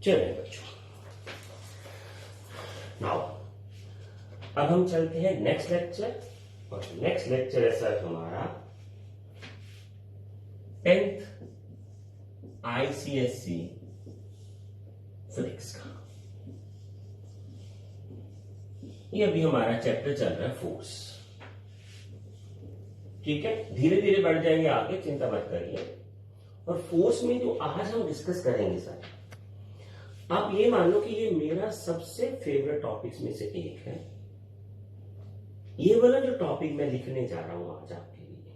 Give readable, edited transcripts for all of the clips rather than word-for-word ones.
चलिए बच्चों, नाउ अब हम चलते हैं नेक्स्ट लेक्चर। और नेक्स्ट लेक्चर है सर हमारा 10th ICSE फिजिक्स का। ये अभी हमारा चैप्टर चल रहा है फोर्स। ठीक है, धीरे धीरे बढ़ जाएंगे आगे, चिंता मत करिए। और फोर्स में जो आज हम डिस्कस करेंगे सर, आप ये मान लो कि ये मेरा सबसे फेवरेट टॉपिक्स में से एक है। ये वाला जो टॉपिक मैं लिखने जा रहा हूं आज आपके लिए,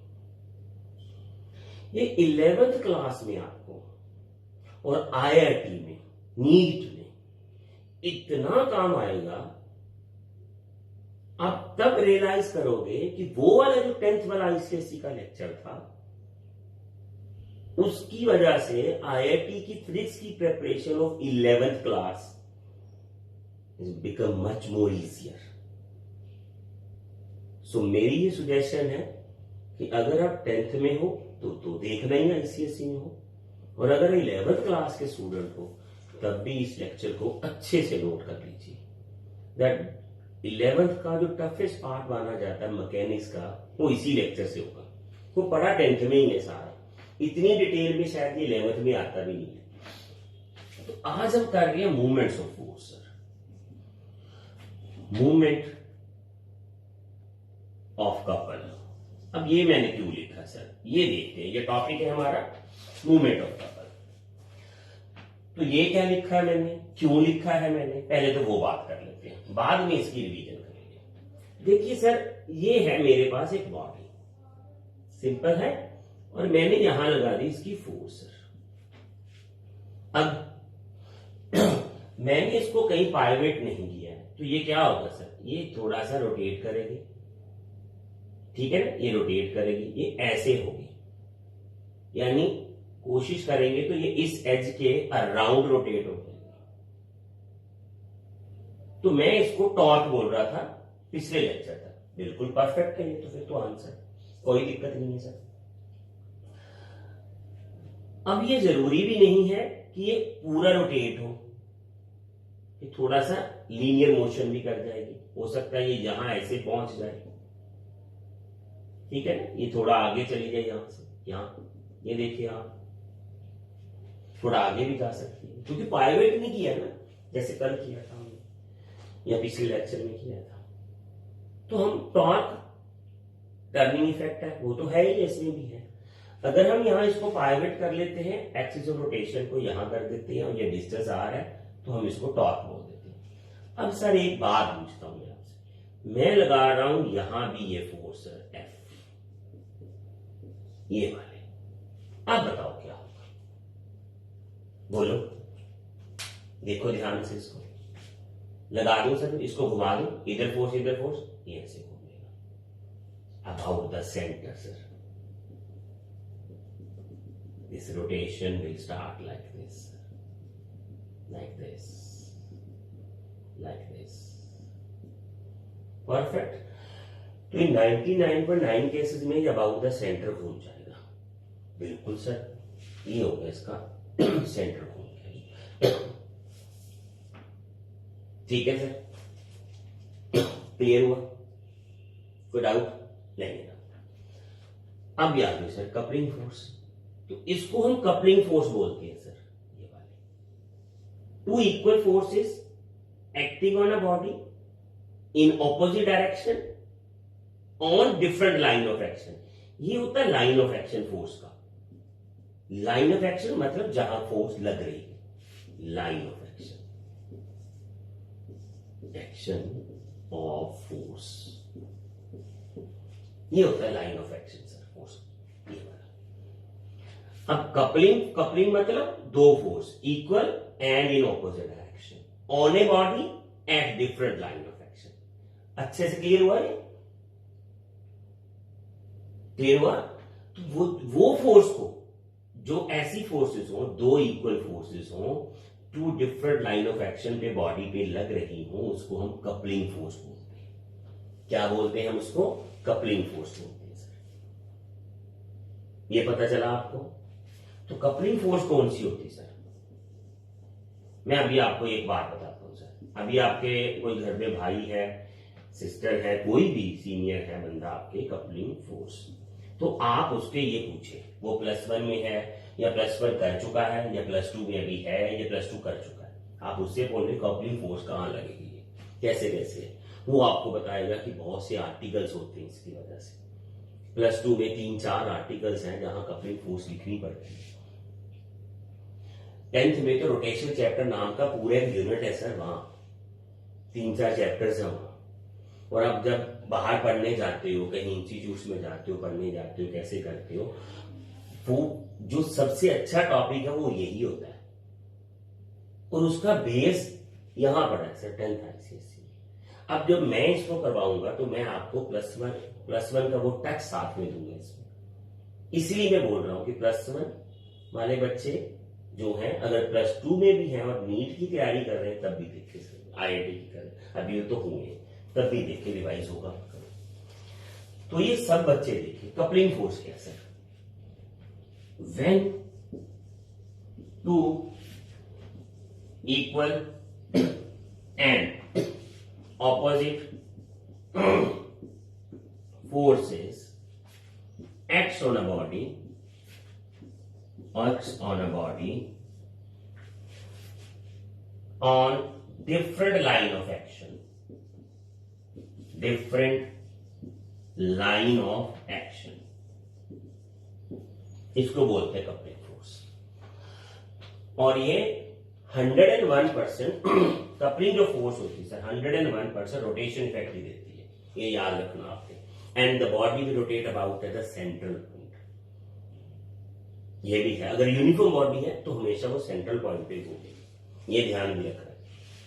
ये 11th क्लास में आपको और IIT में, नीट में इतना काम आएगा, आप तब रियलाइज करोगे कि वो वाला जो 10th वाला ICSE का लेक्चर था, उसकी वजह से IIT की फिजिक्स की preparation of 11th class is become much more easier. So मेरी ये सुजेशन है कि अगर आप 10th में हो तो देखना ही ICSE में हो, और अगर 11th क्लास के स्टूडेंट हो तब भी इस लेक्चर को अच्छे से नोट कर लीजिए। दैट 11th का जो टफेस्ट पार्ट माना जाता है मैकेनिक्स का, वो इसी लेक्चर से होगा। वो पढ़ा 10th में ही है सारा, इतनी डिटेल में शायद ये 11th में आता भी नहीं है। तो आज हम कर रहे हैं movements of force sir, movement of couple. अब ये मैंने क्यों लिखा सर, ये देखते हैं। ये टॉपिक है हमारा मूवमेंट ऑफ कपल। तो ये क्या लिखा है मैंने, क्यों लिखा है मैंने, पहले तो वो बात कर लेते हैं, बाद में इसकी रिवीजन करेंगे। देखिए सर, ये है मेरे पास एक बॉडी, सिंपल है, और मैंने यहां लगा दी इसकी फोर्स सर। अब मैंने इसको कहीं पाइवेट नहीं किया है, तो ये क्या होगा सर, ये थोड़ा सा रोटेट करेगी। ठीक है ना, ये रोटेट करेगी, ये ऐसे होगी, यानी कोशिश करेंगे तो ये इस एज के अराउंड रोटेट हो जाएगी। तो मैं इसको टॉर्क बोल रहा था पिछले लेक्चर तक, बिल्कुल परफेक्ट है ये, तो फिर तो आंसर कोई दिक्कत नहीं है सर। अब ये जरूरी भी नहीं है कि ये पूरा रोटेट हो, ये थोड़ा सा लीनियर मोशन भी कर जाएगी। हो सकता है ये यहां ऐसे पहुंच जाए, ठीक है ना, ये थोड़ा आगे चली जाए यहां से, यहां ये देखिए आप, थोड़ा आगे भी जा सकती है, क्योंकि पाइवेट नहीं किया ना, जैसे कल किया था हमने या पिछले लेक्चर में किया था। तो हम टॉर्क टर्निंग इफेक्ट है, वो तो है ही, इसमें भी है। अगर हम यहां इसको पाइवेट कर लेते हैं, एक्सिस ऑफ रोटेशन को यहां कर देते हैं, और ये डिस्टेंस आर है, तो हम इसको टॉर्क बोल देते हैं। अब सर एक बात पूछता हूं मैं आपसे, मैं लगा रहा हूं यहां भी ये फोर्स F, ये वाले, अब बताओ क्या होगा, बोलो, देखो ध्यान से, इसको लगा दो सर, इसको घुमा दो, इधर फोर्स ये ऐसे घूमेगा about the centre sir. This rotation will start like this, like this, like this. Perfect. तो इन 99.9 केसेस में अबाउट द सेंटर घूम जाएगा। बिल्कुल सर, ये होगा इसका सेंटर घूम जाएगा। ठीक है सर, क्लियर हुआ, कोई डाउट नहीं ना। अब याद है सर कपलिंग फोर्स, तो इसको हम कपलिंग फोर्स बोलते हैं सर। ये वाले two equal forces acting on a body in opposite direction on different line of action, ये होता है लाइन ऑफ एक्शन फोर्स का। लाइन ऑफ एक्शन मतलब जहां फोर्स लग रही है, line of action, action of force, ये होता है line of action sir force. ये वाला अब कपलिंग मतलब दो force equal and in opposite direction on a body at different line of action. अच्छे से क्लियर हुआ ये, क्लियर हुआ। तो वो फोर्स को, जो ऐसी फोर्सेस हो, दो इक्वल फोर्सेस हो, two different line of action पे बॉडी पे लग रही हो, उसको हम कपलिंग फोर्स बोलते हैं। क्या बोलते हैं हम उसको, कपलिंग फोर्स बोलते हैं सर। ये पता चला आपको। तो कपलिंग फोर्स कौन सी होती है सर, मैं अभी आपको एक बात बताता हूँ सर, अभी आपके कोई घर में भाई है, सिस्टर है, कोई भी सीनियर है बंदा आपके कपलिंग फोर्स, तो आप उसके ये पूछे वो +1 में है या +1 कर चुका है या +2 में अभी है या +2 कर चुका है, आप उससे बोले कपलिंग फोर्स कहाँ लगेगी, कैसे कैसे, वो आपको बताएगा कि बहुत से आर्टिकल्स होते हैं इसकी वजह से। +2 में 3-4 आर्टिकल्स हैं जहां कपलिंग फोर्स लिखनी पड़ती है। 10th में तो रोटेशन चैप्टर नाम का पूरा एक यूनिट है सर, वहां 3-4 चैप्टर्स हैं वहां। और आप जब बाहर पढ़ने जाते हो, कहीं इंस्टीट्यूट में जाते हो, पढ़ने जाते हो, कैसे करते हो, वो जो सबसे अच्छा टॉपिक है वो यही होता है और उसका बेस यहां पड़ा है सर 10th ICSE। अब जब मैं इसको करवाऊंगा तो मैं आपको +1 का वो टच साथ में दूंगा इसमें, इसलिए मैं बोल रहा हूं कि +1 वाले बच्चे जो हैं अगर +2 में भी हैं और नीट की तैयारी कर रहे हैं तब भी देखिए सर, IIT की कर अभी तो हुए तब भी देखिए रिवाइज होगा। तो ये सब बच्चे देखिए कपलिंग फोर्स क्या sir, when 2 equal and opposite forces acts on a body on different line of action, इसको बोलते हैं कपलिंग फोर्स। और ये 101% कपलिंग जो फोर्स होती है सर 101% रोटेशन इफेक्ट ही देती है, ये याद रखना आपके। And the body will rotate about at the central point, ये भी है, अगर यूनिफॉर्म बॉडी है तो हमेशा वो सेंट्रल पॉइंट पे घूमेगी, ये ध्यान भी रखना है।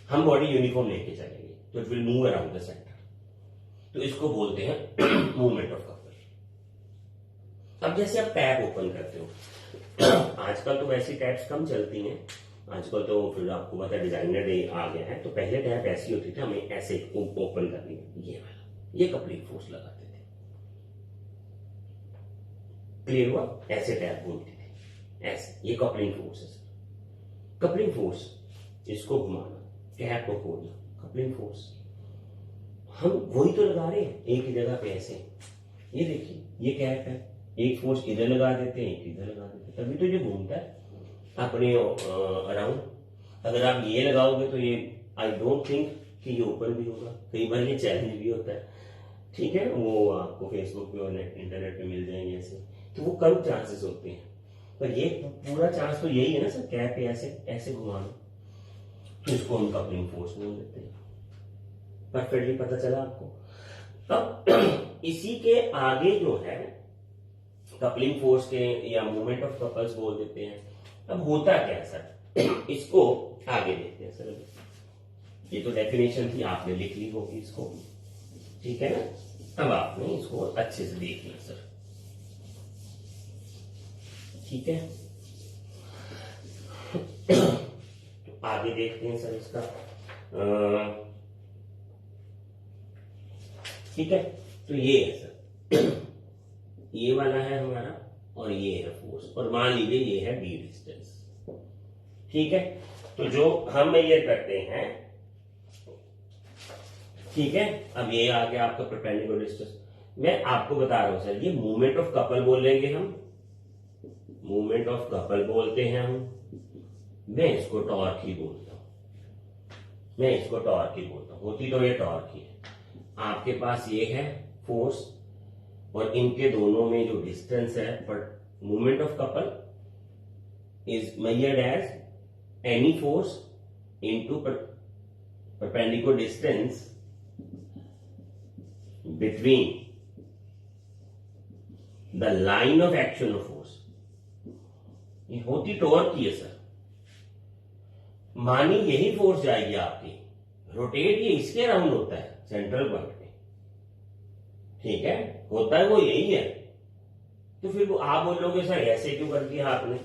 हम बॉडी यूनिफॉर्म लेके चलेंगे तो it will move around the centre, तो इसको बोलते हैं मूवमेंट ऑफ कपल। अब जैसे आप टैब ओपन करते हो, आजकल तो वैसी टैब्स कम चलती हैं, आजकल तो फिर आपको पता है डिजाइनर डे आ गया है, तो पहले टैब ऐसी होती थी, हमें ऐसे ओपन करनी है, ये वाला, ये कपलिंग फोर्स लगाते थे, क्लियर हुआ, ऐसे टैब घूमती थी ऐसे, ये कपलिंग फोर्स है सर। कपलिंग फोर्स, इसको घुमाना, टैब को खोलना, कपलिंग फोर्स हम वही तो लगा रहे हैं एक ही जगह पे ऐसे। ये देखिए ये कैप है, एक फोर्स इधर लगा देते हैं, एक इधर लगा देते हैं, तभी तो ये घूमता है अपने अराउंड। अगर आप ये लगाओगे तो ये आई डोंट थिंक कि ये ओपन भी होगा, कई बार ये चैलेंज भी होता है, ठीक है, वो आपको फेसबुक पे और इंटरनेट पे मिल जाएंगे ऐसे, तो वो कम चांसेस होते हैं, पर ये पूरा चांस तो यही है ना सर, कैप पे ऐसे ऐसे घुमाना, तो इसको हम कपलिंग फोर्स बोल देते हैं। परफेक्टली पता चला आपको। अब इसी के आगे जो है कपलिंग फोर्स के या मूवमेंट ऑफ कपल्स बोल देते हैं। अब होता क्या है सर, इसको आगे देखते हैं सर, ये तो डेफिनेशन थी आपने लिख ली होगी इसको, ठीक है ना, अब आपने इसको अच्छे से देख लिया सर, ठीक है। तो आगे देखते हैं सर इसका, ठीक है, तो ये है सर, ये वाला है हमारा और ये है फोर्स, और मान लीजिए ये है बी डिस्टेंस, ठीक है। तो जो हम मेजर करते हैं, ठीक है, अब ये आ गया आपका परपेंडिकुलर डिस्टेंस। मैं आपको बता रहा हूं सर, ये मूवमेंट ऑफ कपल बोलेंगे हम, मूवमेंट ऑफ कपल बोलते हैं हम, मैं इसको टॉर्क ही बोलता हूं, मैं इसको टॉर्क ही बोलता हूं, होती तो ये टॉर्क ही है। आपके पास ये है फोर्स और इनके दोनों में जो डिस्टेंस है, but movement of couple is measured as any force into perpendicular distance between the line of action of force. ये होती टॉर्क की है सर, मानी यही फोर्स जाएगी आपकी, रोटेट ये इसके अराउंड होता है सेंट्रल पॉइंट पे, ठीक है, होता है वो यही है, तो फिर वो आप बोलोगे सर ऐसे क्यों कर दिया आपने,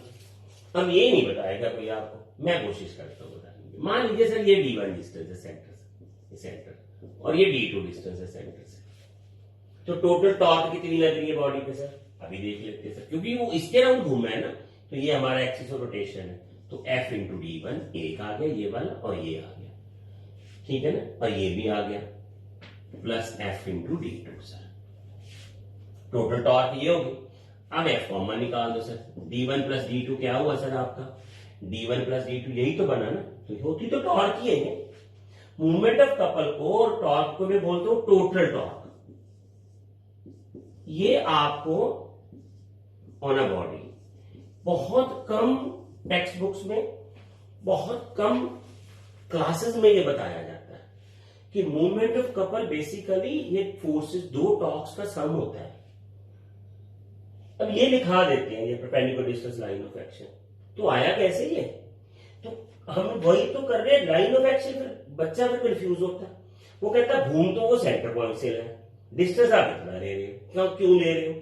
हम ये नहीं बताएगा कोई आपको, मैं कोशिश करता हूँ बताने। मान लीजिए सर ये D1 डिस्टेंस है सेंटर से, और ये D2 डिस्टेंस है सेंटर से, तो टोटल टॉर्क कितनी लग रही है बॉडी पे सर, अभी देख लेते हैं सर, क्योंकि वो इसके अराउंड घूमा है ना, तो ये हमारा एक्सिस ऑफ रोटेशन है, तो F इंटू D1 एक आ गया ये वाला और ये आ गया, ठीक है ना, और ये भी आ गया plus F into D2 sir, total torque ये होगी। अब F कॉमन निकाल दो सर, D1 प्लस D2 क्या हुआ सर आपका, D1 प्लस D2 यही तो बना ना, तो होती तो टॉर्क ही है। मूवमेंट ऑफ कपल को और टॉर्क को मैं बोलता हूं टोटल टॉर्क। ये आपको ऑन अ बॉडी बहुत कम टेक्स्ट बुक्स में, बहुत कम क्लासेस में ये बताया जाता है कि मूवमेंट ऑफ कपल बेसिकली ये फोर्सेस, दो टॉर्क्स का सम होता है। अब ये लिखा देते हैं ये perpendicular distance line of action, तो आया कैसे ये, तो हम वही तो कर रहे हैं लाइन ऑफ एक्शन। फिर बच्चा फिर कंफ्यूज होता है, वो कहता है घूम तो वो सेंटर पॉइंट से है, डिस्टेंस आप इतना ले रहे हो, क्यों ले रहे हो,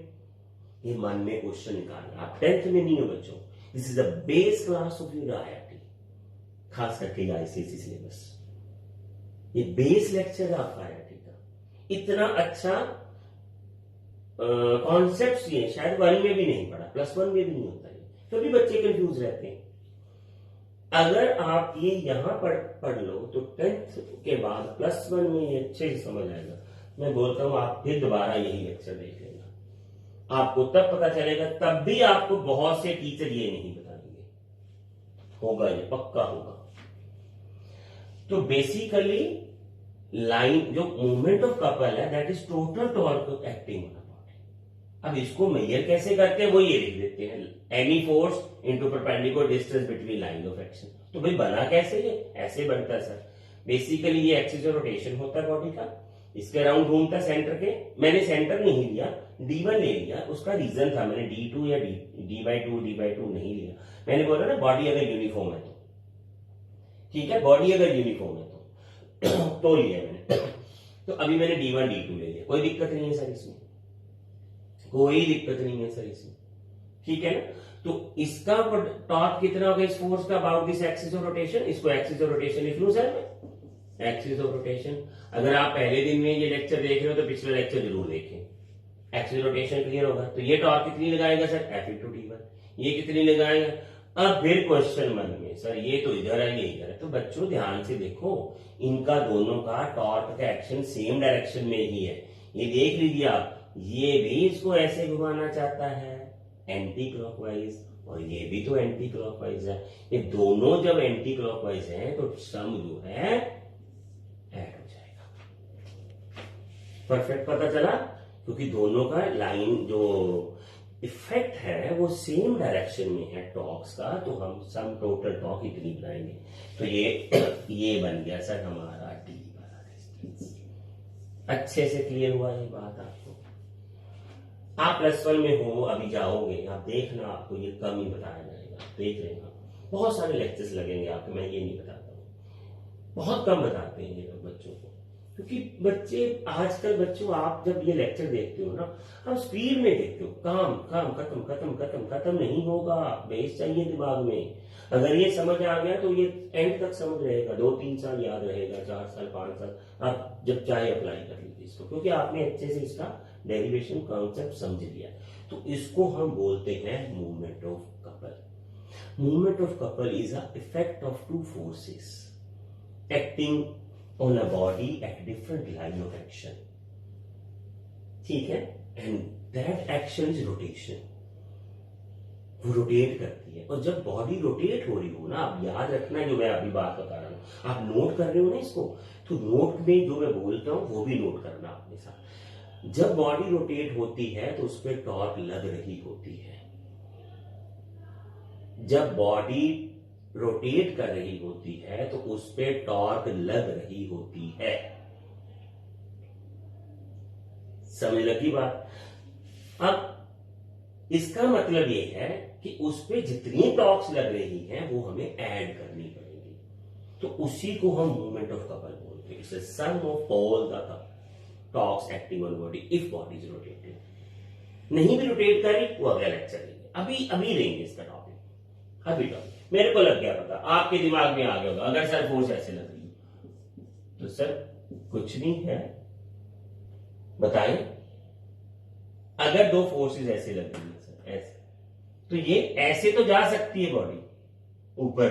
ये मन में क्वेश्चन निकालना। आप 10th में नहीं हो बच्चों, this is the base class of your IIT, खास करके ICSE सिलेबस, ये बेस लेक्चर है आपका IIT का। इतना अच्छा कॉन्सेप्ट ये शायद 1 में भी नहीं पढ़ा, +1 में भी नहीं होता है, तो भी बच्चे कंफ्यूज रहते हैं। अगर आप ये यहां पढ़ लो तो 10th के बाद +1 में ये अच्छे से समझ आएगा। मैं बोलता हूं आप फिर दोबारा यही लेक्चर देख लेना, आपको तब पता चलेगा, तब भी आपको बहुत से टीचर ये नहीं बताएंगे, होगा ये पक्का होगा। तो बेसिकली लाइन जो मूवमेंट ऑफ कपल है that is total torque acting on a body. अब इसको मेजर कैसे करते हैं वो ये लिख देते हैं, any force into perpendicular distance between line of action. तो भाई बना कैसे ये, ऐसे बनता है सर। बेसिकली ये एक्सिस ऑफ रोटेशन होता है बॉडी का, इसके अराउंड घूमता सेंटर के। मैंने सेंटर नहीं लिया, D1 ले लिया, उसका रीजन था, मैंने D2 या D2 नहीं लिया। मैंने बोला ना बॉडी अगर यूनिफॉर्म है तो, ठीक है, बॉडी अगर यूनिफॉर्म है तो लिया मैंने। तो अभी मैंने D1 D2 ले लिया, कोई दिक्कत नहीं है सर इसमें, कोई दिक्कत नहीं है सर इसमें, ठीक है ना। तो इसका टॉर्क कितना होगा इस फोर्स का about this axis of rotation, इसको एक्सिस ऑफ रोटेशन लिख लूं सर मैं, एक्सिस ऑफ रोटेशन। अगर आप पहले दिन में ये लेक्चर देख रहे हो तो पिछला लेक्चर जरूर देखें, एक्सिस रोटेशन क्लियर होगा। तो ये टॉर्क कितनी लगाएगा सर, F इंटू D1, ये कितनी लगाएगा। अब फिर क्वेश्चन मन में, सर ये तो इधर है ये इधर है, तो बच्चों ध्यान से देखो, इनका दोनों का टॉर्क का एक्शन सेम डायरेक्शन में ही है। ये देख लीजिए आप, ये भी इसको ऐसे घुमाना चाहता है एंटी क्लॉकवाइज, और ये भी तो एंटी क्लॉकवाइज है। ये दोनों जब एंटी क्लॉकवाइज हैं तो सम जो है ऐड हो जाएगा। परफेक्ट पता चला, क्योंकि दोनों का लाइन जो इफेक्ट है वो सेम डायरेक्शन में है टॉर्क्स का, तो हम सम टोटल टॉर्क इतनी बनाएंगे। तो ये बन गया सर हमारा D वाला डिस्टेंस। अच्छे से क्लियर हुआ ये बात आपको। आप +1 में हो, अभी जाओगे आप देखना, आपको ये कम ही बताया जाएगा, देख लेना। बहुत सारे लेक्चर्स लगेंगे आपको, मैं ये नहीं बताता हूँ, बहुत कम बताते हैं ये लोग बच्चों को, क्योंकि बच्चे आजकल, बच्चों आप जब ये लेक्चर देखते हो ना, आप स्पीड में देखते हो, काम काम खत्म खत्म खत्म खत्म नहीं होगा, बेस चाहिए दिमाग में। अगर ये समझ आ गया तो ये एंड तक समझ रहेगा, 2-3 साल याद रहेगा, 4 साल 5 साल, आप जब चाहे अप्लाई कर लीजिए इसको, क्योंकि आपने अच्छे से इसका डेरिवेशन कॉन्सेप्ट समझ लिया। तो इसको हम बोलते हैं movement of couple. Movement of couple is a effect of two forces acting on a body at different line of action, ठीक है, and that action is rotation, वो रोटेट करती है। और जब बॉडी रोटेट हो रही हो ना, आप याद रखना जो मैं अभी बात बता रहा हूं, आप नोट कर रहे हो ना इसको, तो नोट में जो मैं बोलता हूं वो भी नोट करना अपने साथ। जब बॉडी रोटेट होती है तो उस पर टॉर्क लग रही होती है, जब बॉडी रोटेट कर रही होती है तो उस पे टॉर्क लग रही होती है। समझ लगी बात। अब इसका मतलब ये है कि उस पे जितनी टॉर्क्स लग रही हैं वो हमें ऐड करनी पड़ेगी, तो उसी को हम मूवमेंट ऑफ कपल बोलते हैं। It's sum of all the torques acting on body if body is rotated. नहीं भी रोटेट करी वो अगला लेक्चर लेंगे, अभी लेंगे इसका टॉपिक, अभी टॉपिक मेरे को लग गया पता, आपके दिमाग में आ गया होगा। अगर सर फोर्स ऐसे लग रही है तो सर कुछ नहीं है, बताएं। अगर दो फोर्सेस ऐसे लग रही है सर, ऐसे, तो ये ऐसे तो जा सकती है बॉडी, ऊपर,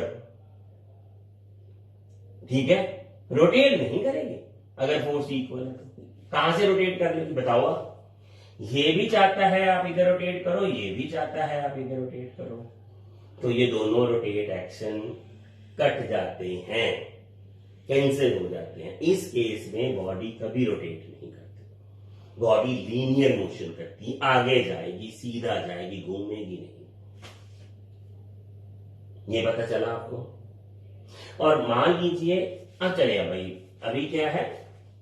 ठीक है, रोटेट नहीं करेंगे अगर फोर्स इक्वल है तो। कहां से रोटेट कर लेंगे बताओ आप? ये भी चाहता है आप इधर रोटेट करो, ये भी चाहता है आप इधर रोटेट करो, तो ये दोनों रोटेट एक्शन कट जाते हैं, कैंसिल हो जाते हैं। इस केस में बॉडी कभी रोटेट नहीं करती, बॉडी लीनियर मोशन करती, आगे जाएगी, सीधा जाएगी, घूमेगी नहीं। ये पता चला आपको? और मान लीजिए अब चलेगा भाई, अभी क्या है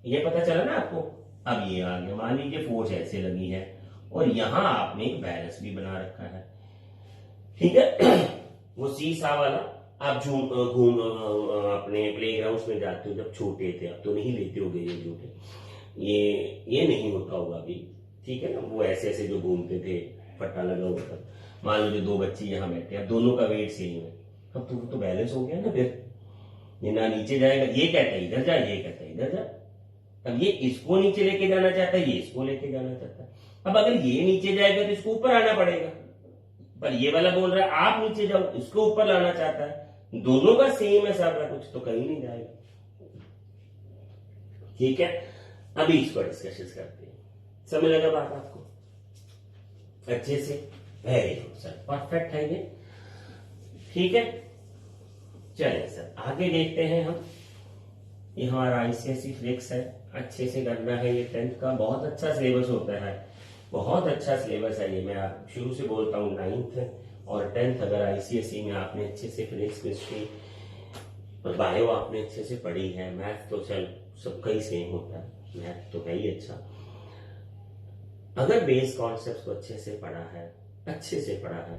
ये पता चला ना आपको, अब ये आ गया, मान लीजिए फोर्स ऐसे लगी है और यहां आपने एक बैलेंस भी बना रखा है, ठीक है। वो सीसा वाला आप घूम अपने प्लेग्राउंड में जाते हो जब छोटे थे, अब तो नहीं लेते हो गए ये झूठे, ये नहीं होता होगा अभी, ठीक है ना, वो ऐसे ऐसे जो घूमते थे पट्टा लगा हुआ था। मान लो जो दो बच्चे यहाँ बैठे हैं, दोनों का वेट सेम है, अब तो बैलेंस हो गया ना, फिर ये ना नीचे जाएगा, ये कहता है इधर जा, ये कहता है इधर जा। अब ये इसको नीचे लेके जाना चाहता है, ये इसको लेके जाना चाहता है। अब अगर ये नीचे जाएगा तो इसको ऊपर आना पड़ेगा, पर ये वाला बोल रहा है आप नीचे जाओ, इसको ऊपर लाना चाहता है। दोनों का सेम है सारा कुछ, तो कहीं नहीं जाएगा, ठीक है। अभी इसको डिस्कशन करते हैं, समझ लगा बात आपको अच्छे से? वेरी गुड सर, परफेक्ट है ये, ठीक है। चलिए सर आगे देखते हैं हम। ये हमारा आईसीएसई फिजिक्स है, अच्छे से करना है, ये 10th का बहुत अच्छा सिलेबस होता है, बहुत अच्छा सिलेबस है ये। मैं आप शुरू से बोलता हूँ 9th और 10th अगर आईसीएसई में आपने अच्छे से फिजिक्स, केमिस्ट्री और बायो आपने अच्छे से पढ़ी है, मैथ तो चल सबका ही सेम होता है, मैथ तो है ही अच्छा। अगर बेस कॉन्सेप्ट को अच्छे से पढ़ा है, अच्छे से पढ़ा है,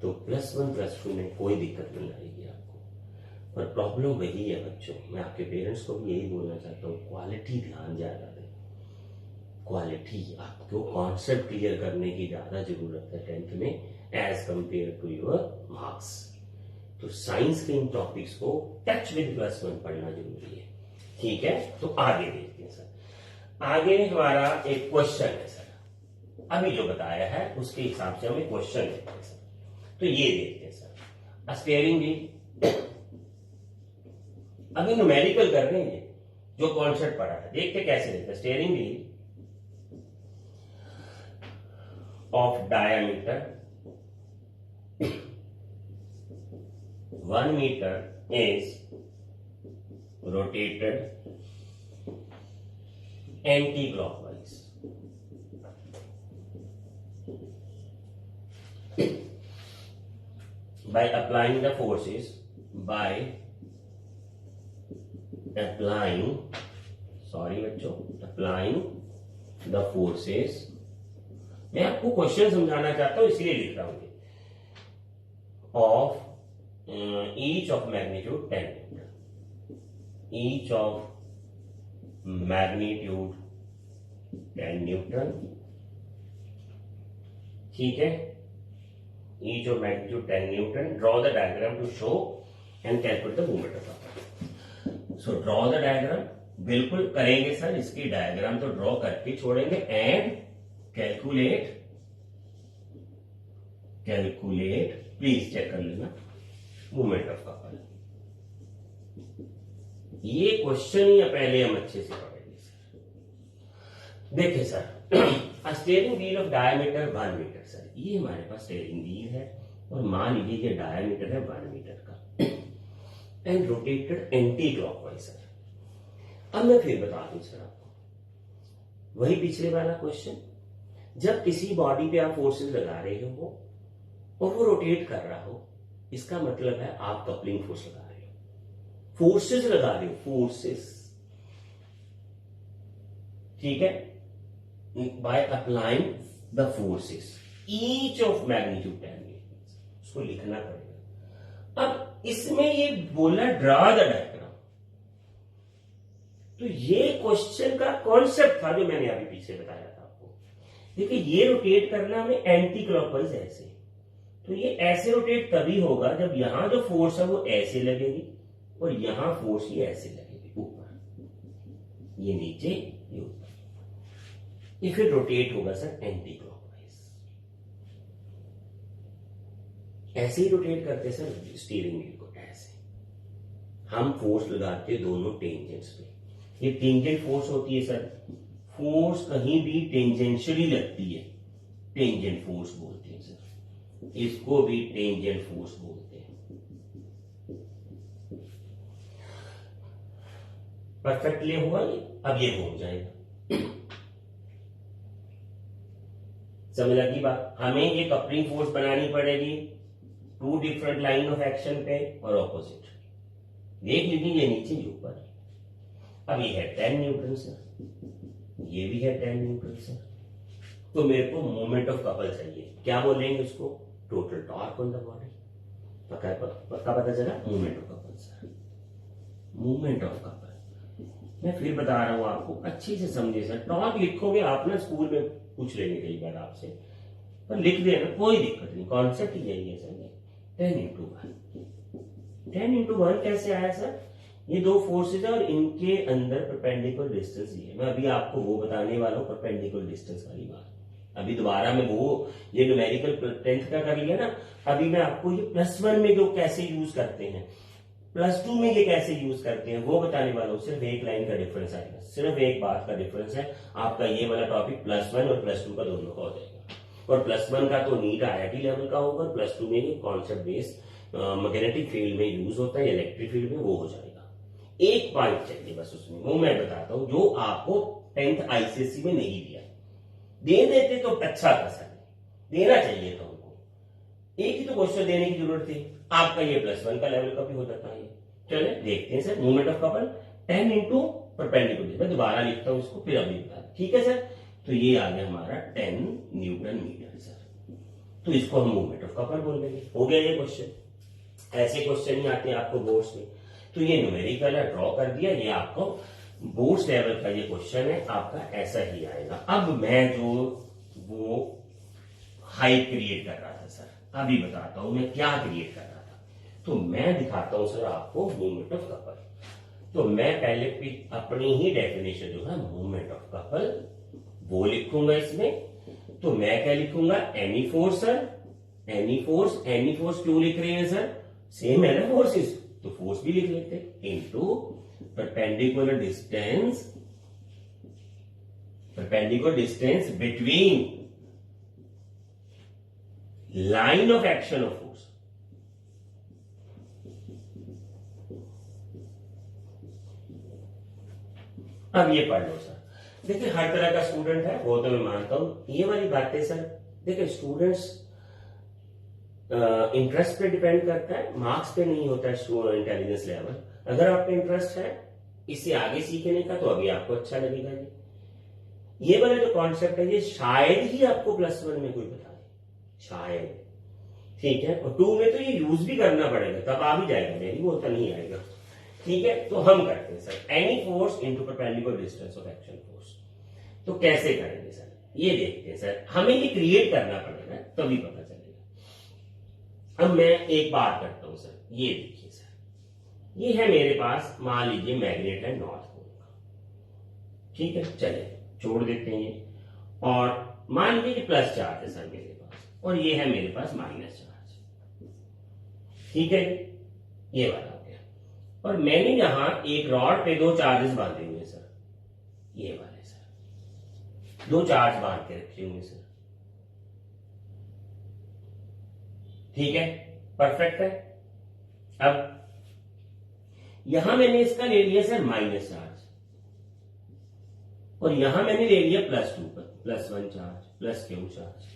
तो +1 +2 में कोई दिक्कत नहीं आएगी आपको। पर प्रॉब्लम वही है बच्चों, मैं आपके पेरेंट्स को भी यही बोलना चाहता हूँ, क्वालिटी ध्यान ज्यादा दें। क्वालिटी, आपको कॉन्सेप्ट क्लियर करने की ज्यादा जरूरत है 10th में as compare to your marks. तो साइंस के इन टॉपिक्स को टच विद +1 पढ़ना जरूरी है, ठीक है। तो आगे देखते हैं सर, आगे हमारा एक क्वेश्चन है सर, अभी जो बताया है उसके हिसाब से हम एक क्वेश्चन देखते हैं सर। तो ये देखते हैं सर, स्टीयरिंग व्हील, अभी न्यूमेरिकल कर रहे हैं, जो कॉन्सेप्ट पढ़ा है देखते कैसे देखते हैं। Steering wheel of diameter 1 metre is rotated anti-clockwise by applying the forces, applying the forces। मैं आपको क्वेश्चन समझाना चाहता हूं इसलिए लिख रहा हूं, of each of magnitude 10 Newton, each of magnitude 10 Newton, ठीक है, each of magnitude 10 Newton, draw the diagram to show and calculate the moment of inertia। so draw the diagram, बिल्कुल करेंगे सर, इसकी डायग्राम तो ड्रॉ करके छोड़ेंगे, and calculate please check कर लेना मूवमेंट ऑफ कपल। ये क्वेश्चन ही पहले हम अच्छे से पढ़ेंगे सर। देखिए sir, steering wheel of diameter 1 metre sir, ये हमारे पास स्टीयरिंग व्हील है और मान लीजिए कि डायमीटर है 1 मीटर का and rotated anti clockwise sir. अब मैं फिर बता दूं सर आपको, वही पिछले वाला क्वेश्चन, जब किसी बॉडी पे आप फोर्सेस लगा रहे हो और वो रोटेट कर रहा हो, इसका मतलब है आप कपलिंग फोर्स लगा रहे हो, फोर्सेस लगा रहे हो, फोर्सेस, ठीक है, by applying the forces each of magnitude 10 उसको लिखना पड़ेगा। अब इसमें ये बोला ड्रा द डायग्राम, तो ये क्वेश्चन का कॉन्सेप्ट था जो मैंने अभी पीछे बताया था आपको। देखिए ये रोटेट करना में एंटी क्लॉकवाइज ऐसे, तो ये ऐसे रोटेट तभी होगा जब यहां जो फोर्स है वो ऐसे लगेगी और यहां फोर्स ये ऐसे लगेगी ऊपर, ये नीचे ये ऊपर, ये फिर रोटेट होगा सर एंटी क्लॉकवाइज। ऐसे ही रोटेट करते सर स्टीयरिंग व्हील को। हम फोर्स लगाते हैं दोनों टेंजेंट्स पे। ये टेंजेंट फोर्स होती है सर, फोर्स कहीं भी टेंजेंशियली लगती है, टेंजेंट फोर्स बोलते हैं सर, इसको भी टेंजेंट फोर्स बोलते हैं। परफेक्टली हुआ ये, अब ये घूम जाएगा। समझ लगी बात? हमें ये कपलिंग फोर्स बनानी पड़ेगी two different line of action पे और ऑपोजिट। देख लीजिए ये नीचे ये ऊपर, अब ये है 10 न्यूटन सर, ये भी है 10 न्यूटन सर। तो मेरे को मोमेंट ऑफ कपल चाहिए, क्या बोलेंगे उसको? Total torque on the body. पक्का पता चला? Moment of couple sir, moment of couple. मैं फिर बता रहा हूं आपको, अच्छे से समझे सर। टॉर्क लिखोगे आप ना, स्कूल में पूछ लेंगे कई बार आपसे, पर लिख देना कोई दिक्कत नहीं, कॉन्सेप्ट ही यही है सर। 10 into 1 कैसे आया सर? ये दो फोर्सेज है और इनके अंदर परपेंडिकुलर डिस्टेंस ही है। मैं अभी आपको वो बताने वाला हूं, परपेंडिकुलर डिस्टेंस वाली बात। अभी दोबारा मैं वो ये न्यूमेरिकल 10th का कर लिया ना, अभी मैं आपको ये +1 में जो कैसे यूज करते हैं, +2 में ये कैसे यूज करते हैं वो बताने वाला हूं। सिर्फ एक लाइन का डिफरेंस आएगा, सिर्फ एक बात का डिफरेंस है। आपका ये वाला टॉपिक +1 और +2 का दोनों का हो जाएगा। और +1 का तो नीट IIT लेवल का होगा, +2 में ये कॉन्सेप्ट बेस्ड मैग्नेटिक फील्ड में यूज होता है, इलेक्ट्रिक फील्ड में वो हो जाएगा। एक पॉइंट चाहिए बस उसमें, वो मैं बताता हूं, जो आपको 10th ICSE में नहीं दिया। दे देते तो अच्छा था सर, देना चाहिए था उनको। एक ही तो क्वेश्चन देने की जरूरत थी, आपका ये +1 का लेवल का भी हो जाता है। चले देखते हैं sir, movement of couple 10 into perpendicular. मैं दोबारा लिखता हूं इसको, फिर अभी बता, ठीक है सर? तो ये आ गया हमारा 10 न्यूटन मीटर सर। तो इसको हम मूवमेंट ऑफ कपल बोल देंगे। हो गया ये क्वेश्चन। ऐसे क्वेश्चन ही आते हैं आपको बोर्ड्स में। तो ये न्यूमेरिकल है, ड्रॉ कर दिया, ये आपको बोर्ड्स लेवल का ये क्वेश्चन है, आपका ऐसा ही आएगा। अब मैं जो वो हाइट क्रिएट कर रहा था सर, अभी बताता हूं मैं क्या क्रिएट कर रहा था। तो मैं दिखाता हूं सर आपको मूवमेंट ऑफ कपल। तो मैं पहले अपनी ही डेफिनेशन जो है मूवमेंट ऑफ कपल वो लिखूंगा इसमें। तो मैं क्या लिखूंगा? Any force sir, any force क्यों लिख रहे हैं सर? सेम है ना फोर्सेस, तो फोर्स भी लिख लेते हैं, into perpendicular distance between line of action of force. अब ये पढ़ लो सर। देखिए हर तरह का स्टूडेंट है, वो तो मैं मानता हूं। ये वाली बातें सर देखिए स्टूडेंट्स इंटरेस्ट पे डिपेंड करता है, मार्क्स पे नहीं होता है इंटेलिजेंस लेवल। अगर आप पे इंटरेस्ट है इससे आगे सीखने का, तो अभी आपको अच्छा लगेगा। ये वाला जो कॉन्सेप्ट है ये शायद ही आपको +1 में कोई बताए, शायद, ठीक है? और 2 में तो ये यूज भी करना पड़ेगा, तब आ भी जाएगा, नहीं बोलता नहीं आएगा, ठीक है? तो हम करते हैं sir any force into perpendicular distance of action force. तो कैसे करेंगे सर? ये देखते हैं सर, हमें ये क्रिएट करना पड़ेगा तभी पता चलेगा। अब मैं एक बात करता हूं सर, ये देखिए सर, ये है मेरे पास, मान लीजिए मैग्नेट है नॉर्थ पोल का, ठीक है? चले छोड़ देते हैं ये, और मान लीजिए कि प्लस चार्ज है सर मेरे पास, और ये है मेरे पास माइनस चार्ज, ठीक है? ये वाला हो गया। और मैंने यहां एक रॉड पे 2 चार्जेस बांधे हुए सर, ये वाले सर 2 चार्ज बांध के रखे हुए सर, ठीक है? परफेक्ट है। अब यहां मैंने इसका ले लिया सर माइनस चार्ज, और यहां मैंने ले लिया +1 चार्ज, +Q चार्ज,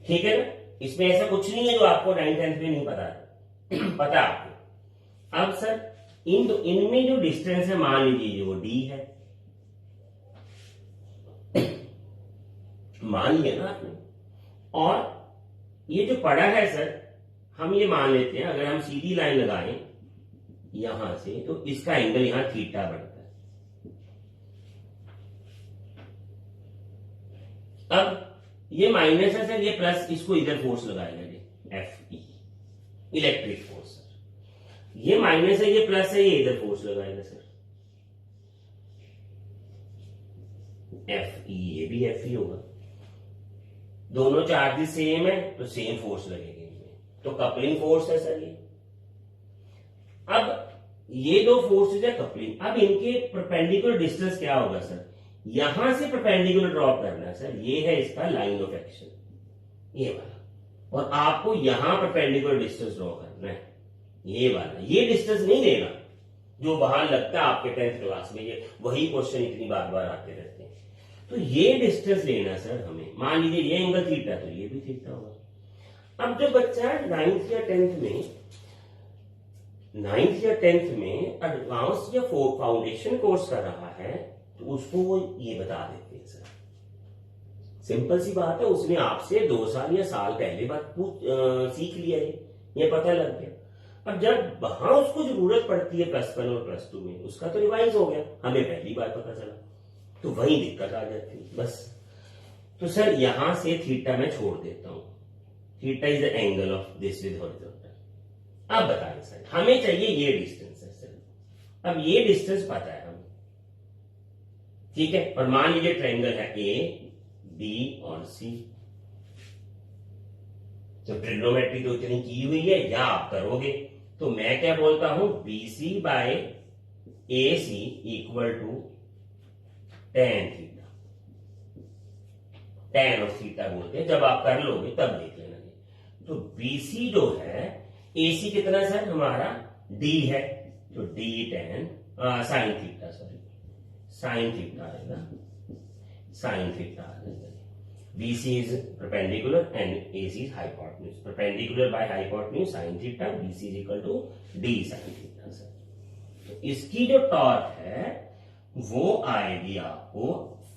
ठीक है ना? इसमें ऐसा कुछ नहीं है जो आपको 9th 10th में नहीं पता है, पता आपको। अब सर इनमें जो डिस्टेंस है मान लीजिए वो D है, मान लिया ना आपने। और ये जो पड़ा है सर, हम ये मान लेते हैं अगर हम सीधी लाइन लगाएं यहां से, तो इसका एंगल यहां थीटा बनता है। अब ये माइनस है सर, ये प्लस, इसको इधर फोर्स लगाएगा ये Fe, इलेक्ट्रिक फोर्स सर। ये माइनस है, ये प्लस है, ये इधर फोर्स लगाएगा सर Fe, ये भी Fe होगा। दोनों चार्जेस सेम है तो सेम फोर्स लगेगी इनमें, तो कपलिंग फोर्स है सर ये। अब ये दो फोर्सेज है कपलिंग, अब इनके परपेंडिकुलर डिस्टेंस क्या होगा सर, यहां से परपेंडिकुलर ड्रॉप करना है सर, ये है इसका लाइन ऑफ एक्शन, ये वाला, और आपको यहां परपेंडिकुलर डिस्टेंस ड्रॉ करना है, ये वाला, ये डिस्टेंस नहीं लेना जो वहां लगता है आपके 10th क्लास में, ये वही क्वेश्चन इतनी बार बार आते रहते हैं। तो ये डिस्टेंस लेना सर हमें, मान लीजिए ये एंगल थीटा, तो ये भी थीटा होगा। अब जो बच्चा 9th या 10th में एडवांस या फाउंडेशन कोर्स कर रहा है, तो उसको वो ये बता देते हैं सर, सिंपल सी बात है, उसने आपसे 2 साल या साल पहले बात सीख लिया है, ये पता लग गया। अब जब वहां उसको जरूरत पड़ती है +1 और +2 में, उसका तो रिवाइज हो गया, हमें पहली बार पता चला, तो वही दिक्कत आ जाती है बस। तो सर यहां से थीटा मैं छोड़ देता हूं, theta is the angle of this with horizontal. अब बताएं सर, हमें चाहिए ये डिस्टेंस है सर, अब ये डिस्टेंस पता है हमें, ठीक है, और मान लीजिए ट्रायंगल है ए बी और सी, तो ट्रिग्नोमेट्री तो इतनी की हुई है, या आप करोगे, तो मैं क्या बोलता हूं, BC by AC equal to tan theta, tan और थीटा बोलते हैं, जब आप कर लोगे तब देख लेना। तो BC जो है, AC कितना सर हमारा D है, तो D tan sine theta, sorry sine theta आएगा, साइन थीटा आ जाएगा। BC is perpendicular and AC is hypotenuse. Perpendicular by hypotenuse sin theta, BC is equal to D sin theta sir. तो इसकी जो torque है वो आएगी आपको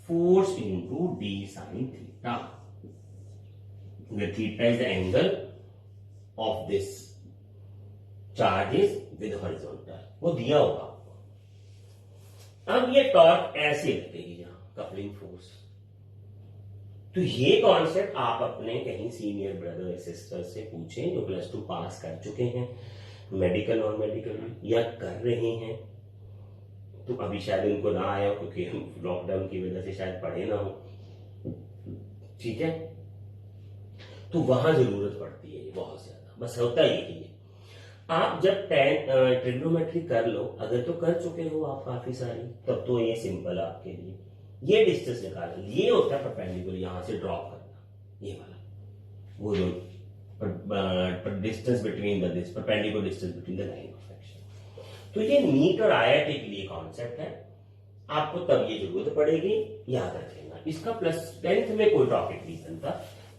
force into D sin theta, where theta is the angle of this charges with horizontal, वो दिया होगा आपको। अब ये टॉर्क ऐसे लगेगी यहां, कपलिंग फोर्स। तो ये कॉन्सेप्ट आप अपने कहीं सीनियर ब्रदर सिस्टर से पूछें जो +2 पास कर चुके हैं, मेडिकल और मेडिकल में, या कर रहे हैं, तो अभी शायद उनको ना आया हो क्योंकि हम लॉकडाउन की वजह से शायद पढ़े ना हो, ठीक है, तो वहां जरूरत पड़ती है बहुत ज्यादा, बस होता यही है। आप जब ट्रिग्नोमेट्री कर लो, अगर तो कर चुके हो आप काफी सारी, तब तो ये सिंपल आपके लिए, ये डिस्टेंस निकालना, ये होता है परपेंडिकुलर, यहां से ड्रॉप करना, ये वाला, वो जो distance between the this perpendicular distance between the line of action. तो ये नीट और IIT के लिए कॉन्सेप्ट है, आपको तब ये जरूरत पड़ेगी, याद रख लेना। इसका +10th में कोई टॉपिक नहीं बनता,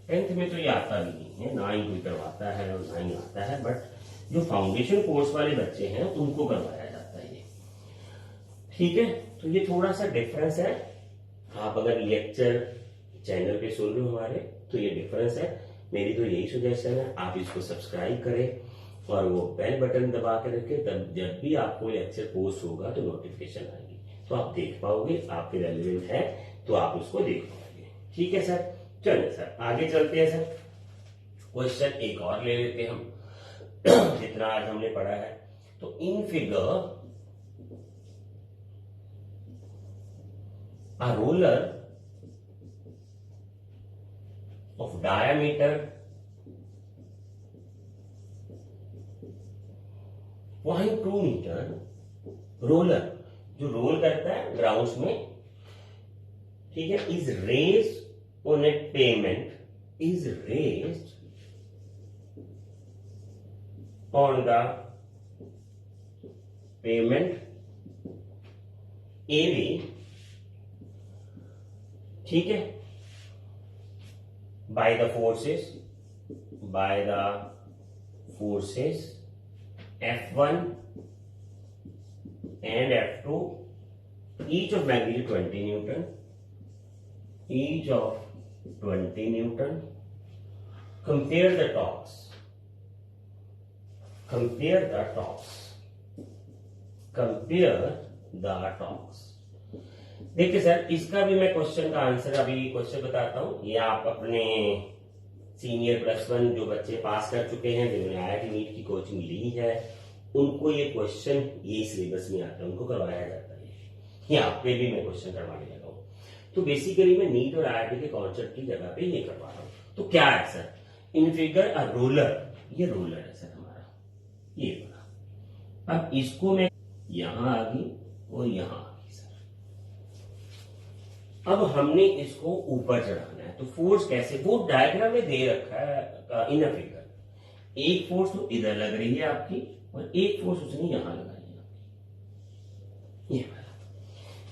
10th में तो ये आता भी नहीं है, ना ही कोई करवाता है और ना ही आता है, बट जो फाउंडेशन कोर्स वाले बच्चे हैं उनको करवाया जाता है ये, ठीक है। तो ये थोड़ा सा डिफरेंस है, आप अगर लेक्चर चैनल पे सुन रहे हो हमारे, तो ये डिफरेंस है। मेरी तो यही सजेशन है, आप इसको सब्सक्राइब करें और वो बेल बटन दबा के रखें, तब जब भी आपको लेक्चर पोस्ट होगा तो नोटिफिकेशन आएगी, तो आप देख पाओगे, आपके रेलेवेंट है तो आप उसको देख पाओगे, ठीक है सर। चलिए सर आगे चलते हैं सर, क्वेश्चन एक और ले लेते हैं हम जितना आज हमने पढ़ा है। तो in figure a ruler of diameter 0.2 metre, roller जो रोल करता है ग्राउंड्स में, ठीक है, is raised on a payment, is raised on the payment AB, ठीक है, by the forces F1 and F2, each of magnitude 20 Newton, each of 20 Newton. Compare the torques, compare the torques। देखिए sir, इसका भी मैं question का answer अभी question बताता हूं, ये आप अपने सीनियर +1 जो बच्चे पास कर चुके हैं, जिन्होंने IIT नीट की कोचिंग ली है, उनको ये क्वेश्चन यही सिलेबस में आता है, उनको करवाया जाता है, ये आप पे भी मैं क्वेश्चन करवाने लगा हूं। तो बेसिकली मैं नीट और IIT के कॉन्सेप्ट की जगह पे ये करवा रहा हूं। तो क्या है sir, in figure a roller, ये रोलर है सर हमारा, ये बड़ा, अब इसको मैं यहां आ गई और यहां आ गई सर। अब हमने इसको ऊपर चढ़ाना है, तो फोर्स कैसे, वो डायग्राम में दे रखा है इन अ फिगर। एक फोर्स तो इधर लग रही है आपकी और एक फोर्स उसने यहां लगाई है आपकी, ये वाला।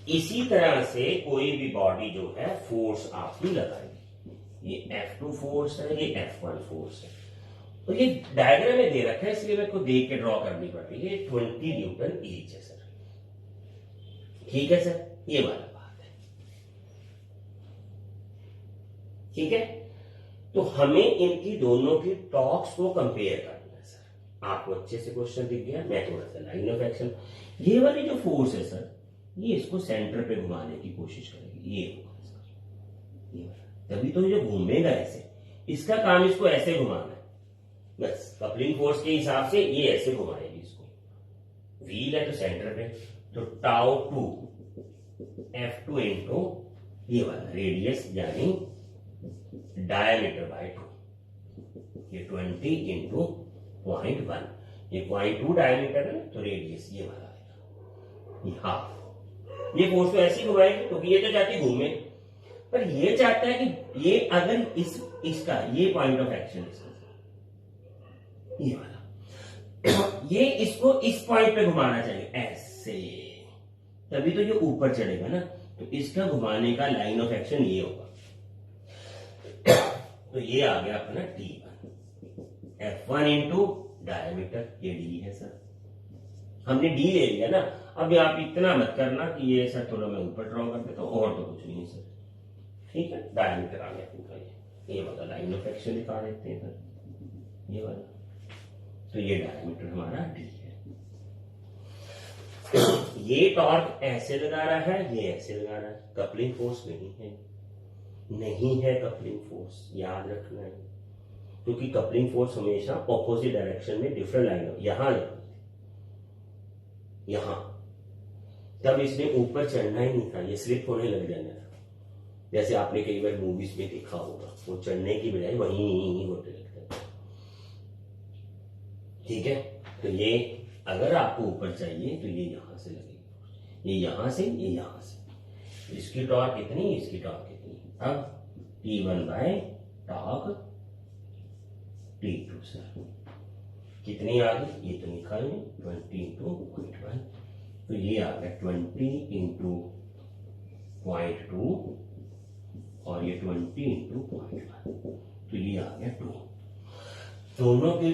इसी तरह से कोई भी बॉडी जो है फोर्स आपकी लगाएगी। ये F2 फोर्स है, ये F1 फोर्स है, और ये डायग्राम में दे रखा है इसलिए मेरे को देख के ड्रॉ करनी पड़ रही है। 20 न्यूटन ईच है सर, ठीक है सर, ये वाला बात है, ठीक है। तो हमें इनकी दोनों की टॉर्क्स को कंपेयर करना है सर। आपको अच्छे से क्वेश्चन दिख गया, मैं थोड़ा सा लाइन ऑफ एक्शन। ये वाली जो फोर्स है सर, ये इसको सेंटर पे घुमाने की कोशिश करेगी, ये होगा सर, ये वाला। तभी तो ये घूमेगा ऐसे, इसका काम इसको ऐसे घुमाना है बस। कपलिंग फोर्स के हिसाब से ये ऐसे घुमाएगी इसको। व्हील है तो सेंटर पे, तो टाउ 2 F2 इंटू ये वाला रेडियस यानी डायमीटर बाय 2, ये 20 इंटू 0.1, ये 0.2 डायमीटर है तो रेडियस ये वाला आएगा, ये हाफ। ये फोर्स तो ऐसी घुमाएगी क्योंकि ये तो चाहती घूमे, पर ये चाहता है कि ये अगर इसका ये पॉइंट ऑफ एक्शन ये वाला, ये इसको इस पॉइंट पे घुमाना चाहिए ऐसे, तभी तो ये ऊपर चढ़ेगा ना। तो इसका घुमाने का लाइन ऑफ एक्शन ये होगा। तो ये आ गया अपना T1, F1 इंटू डायमीटर, ये डी है सर, हमने डी ले लिया ना। अब आप इतना मत करना कि ये सर थोड़ा मैं ऊपर ड्रॉ कर देता हूं, और तो कुछ नहीं है सर, ठीक है। डायमीटर आ गया पूरा, ये वाला लाइन ऑफ एक्शन दिखा देते हैं सर, ये वाला। तो ये डायमीटर हमारा डी है। ये टॉर्क ऐसे लगा रहा है, ये ऐसे लगा रहा है, कपलिंग फोर्स नहीं है, नहीं है कपलिंग फोर्स, याद रखना है। क्योंकि कपलिंग फोर्स हमेशा ऑपोजिट डायरेक्शन में डिफरेंट लाइन, यहां लगती थी, यहां, तब इसने ऊपर चढ़ना ही नहीं था, ये स्लिप होने लग जाना था। जैसे आपने कई बार मूवीज में देखा होगा, वो चढ़ने की बजाय वहीं होने लगता है, ठीक है। तो ये अगर आपको ऊपर चाहिए तो ये यहां से लगेगी, ये यहां से, ये यहां से। इसकी टॉर्क कितनी, इसकी टॉर्क कितनी। अब T1 bye torque T2 sir कितनी आ गई, ये तो लिखा है 20 इंटू 0.1, तो ये आ गया 20 इंटू 0.2 और ये 20 इंटू 0.1, तो ये आ गया 2। दोनों के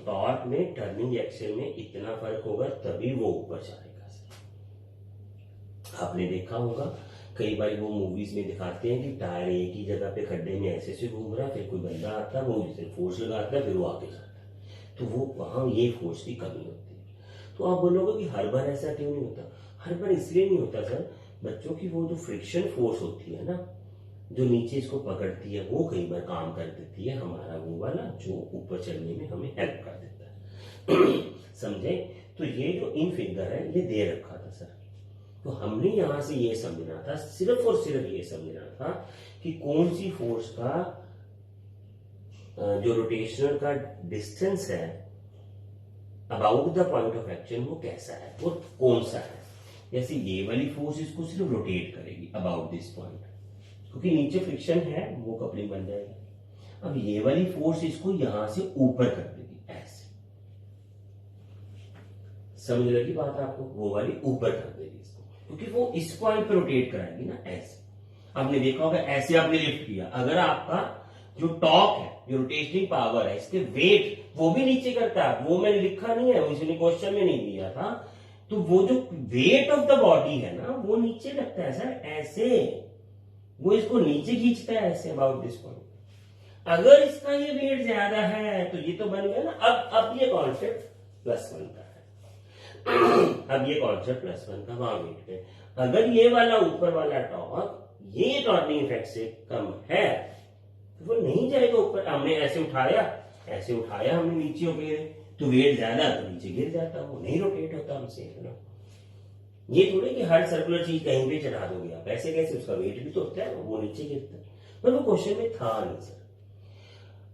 टॉर्क में, टर्निंग एक्शन में इतना फर्क होगा तभी वो ऊपर जाएगा। आपने देखा होगा कई बार वो मूवीज में दिखाते हैं कि टायर एक ही जगह पे खड्डे में ऐसे से घूम रहा है, फिर कोई बंदा आता है वो इसे फोर्स लगाता है, फिर वो आगे जाता है, तो वो वहां ये फोर्स की कमी होती है। तो आप बोलोगे कि हर बार ऐसा क्यों नहीं होता, हर बार इसलिए नहीं होता सर, बच्चों की वो जो फ्रिक्शन फोर्स होती है ना, जो नीचे इसको पकड़ती है, वो कई बार काम कर देती है हमारा वो वाला, जो ऊपर चढ़ने में हमें हेल्प कर देता है। समझे। तो ये जो इन फिगर है ये दे रखा था सर, तो हमने यहां से ये समझना था, सिर्फ और सिर्फ ये समझना था कि कौन सी फोर्स का जो रोटेशनल का डिस्टेंस है about the point of action वो कैसा है, वो कौन सा है। जैसे ये वाली फोर्स इसको सिर्फ रोटेट करेगी अबाउट दिस पॉइंट, क्योंकि नीचे फ्रिक्शन है, वो कपलिंग बन जाएगा। अब ये वाली फोर्स इसको यहां से ऊपर कर देगी ऐसे, समझ लगी बात आपको, वो वाली ऊपर कर देगी इसको, क्योंकि वो इस पॉइंट पे रोटेट कराएगी ना ऐसे। आपने देखा होगा ऐसे आपने लिफ्ट किया, अगर आपका जो टॉप है, जो रोटेशनिंग पावर है, इसके वेट वो भी नीचे करता है, वो मैंने लिखा नहीं है, इसलिए क्वेश्चन में नहीं दिया था। तो वो जो वेट ऑफ द बॉडी है ना, वो नीचे लगता है सर ऐसे, वो इसको नीचे खींचता है ऐसे अबाउट दिस पॉइंट। अगर इसका ये वेट ज्यादा है तो ये तो बन गया ना। अब ये कॉन्सेप्ट +1 का है। अब ये कॉन्सेप्ट +1 का वहां वेट पे, अगर ये वाला ऊपर वाला टॉर्क ये टॉर्निंग इफेक्ट से कम है तो वो नहीं जाएगा ऊपर। हमने ऐसे उठाया हमने नीचे हो गए, तो वेट ज्यादा तो नीचे गिर जाता, वो नहीं रोटेट होता हमसे ना। ये थोड़े कि हर सर्कुलर चीज कहीं पे चढ़ा दोगे आप, ऐसे कैसे, उसका वेट भी तो होता है, वो नीचे गिरता है, पर वो क्वेश्चन में था नहीं सर।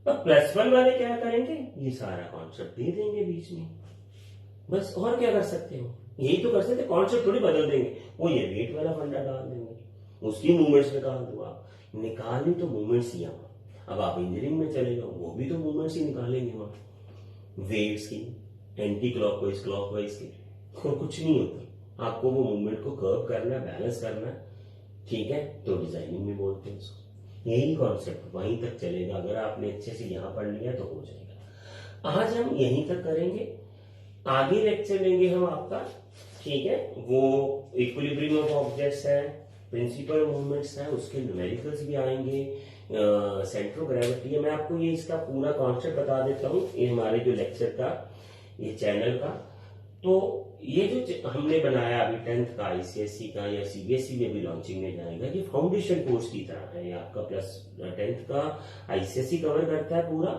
पर +1 वाले क्या करेंगे, ये सारा कॉन्सेप्ट दे देंगे बीच में, बस और क्या कर सकते हो, यही तो कर सकते, कॉन्सेप्ट थोड़ी बदल देंगे। वो ये वेट वाला फंडा डाल देंगे, उसकी मूवमेंट्स निकाल दो आप, निकालनी तो मूवमेंट्स ही यहाँ। अब आप इंजीनियरिंग में चले जाओ, वो भी तो मूवमेंट्स ही निकालेंगे वहां, वेट्स की, एंटी क्लॉकवाइज क्लॉकवाइज की, और कुछ नहीं होता। आपको वो मूवमेंट को कर्व करना है, बैलेंस करना है, ठीक है, तो डिजाइनिंग में बोलते हैं उसको। यही कॉन्सेप्ट वहीं तक चलेगा, अगर आपने अच्छे से यहाँ पढ़ लिया तो हो जाएगा। आज हम यहीं तक करेंगे, आगे लेक्चर लेंगे हम आपका, ठीक है, वो इक्विलिब्रियम ऑफ ऑब्जेक्ट्स है, प्रिंसिपल मूवमेंट्स है, उसके न्यूमेरिकल्स भी आएंगे, सेंटर ऑफ ग्रेविटी है। मैं आपको ये इसका पूरा कॉन्सेप्ट बता देता हूँ, ये हमारे जो लेक्चर का, ये चैनल का, तो ये जो हमने बनाया अभी 10th का आईसीएसई का या सीबीएसई में भी लॉन्चिंग में जाएगा, ये फाउंडेशन कोर्स की तरह है। ये आपका प्लस 10th का आईसीएसई कवर करता है पूरा,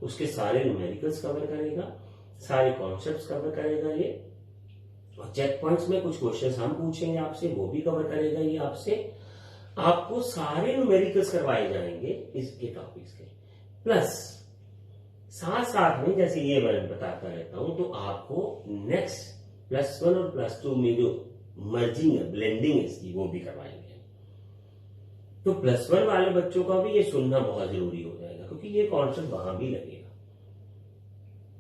उसके सारे न्यूमेरिकल्स कवर करेगा, सारे कॉन्सेप्ट्स कवर करेगा ये, और चेक पॉइंट्स में कुछ क्वेश्चंस हम पूछेंगे आपसे, वो भी कवर करेगा ये आपसे। आपको सारे न्यूमेरिकल्स करवाए जाएंगे इसके टॉपिक्स के, प्लस साथ साथ में जैसे ये मैं बताता रहता हूं, तो आपको नेक्स्ट +1 और +2 में जो मर्जिंग है, ब्लेंडिंग है इसकी, वो भी करवाएंगे। तो +1 वाले बच्चों का भी ये सुनना बहुत जरूरी हो जाएगा, क्योंकि ये कॉन्सेप्ट वहां भी लगेगा।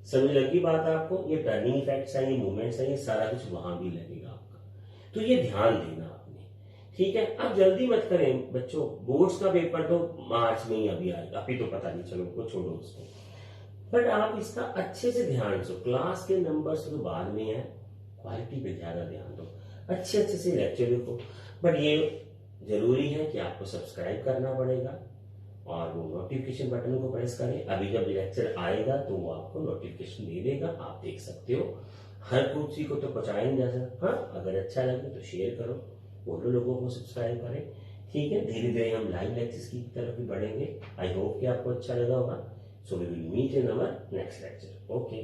समझ लगी बात आपको, ये टर्निंग इफेक्ट्स है, ये मूवमेंट्स है, ये सारा कुछ वहां भी लगेगा आपका, तो ये ध्यान देना आपने, ठीक है। अब जल्दी मत करें बच्चों, बोर्ड्स का पेपर तो मार्च में ही अभी आएगा, अभी तो पता नहीं, चलो वो छोड़ो उसको, बट आप इसका अच्छे से ध्यान दो। क्लास के नंबर्स तो बाद में है, क्वालिटी पे ज्यादा ध्यान दो, अच्छे अच्छे से लेक्चर देखो, बट ये जरूरी है कि आपको सब्सक्राइब करना पड़ेगा और वो नोटिफिकेशन बटन को प्रेस करें। अभी जब लेक्चर आएगा तो वो आपको नोटिफिकेशन दे देगा, आप देख सकते हो। हर कुछ को तो पहुंचाया नहीं जा सकता, हाँ अगर अच्छा लगे तो शेयर करो, बोलो लोगों को सब्सक्राइब करें, ठीक है। धीरे धीरे हम लाइव लेक्चर्स की तरफ भी बढ़ेंगे। आई होप कि आपको अच्छा लगा होगा। So we will meet in our next lecture. Okay.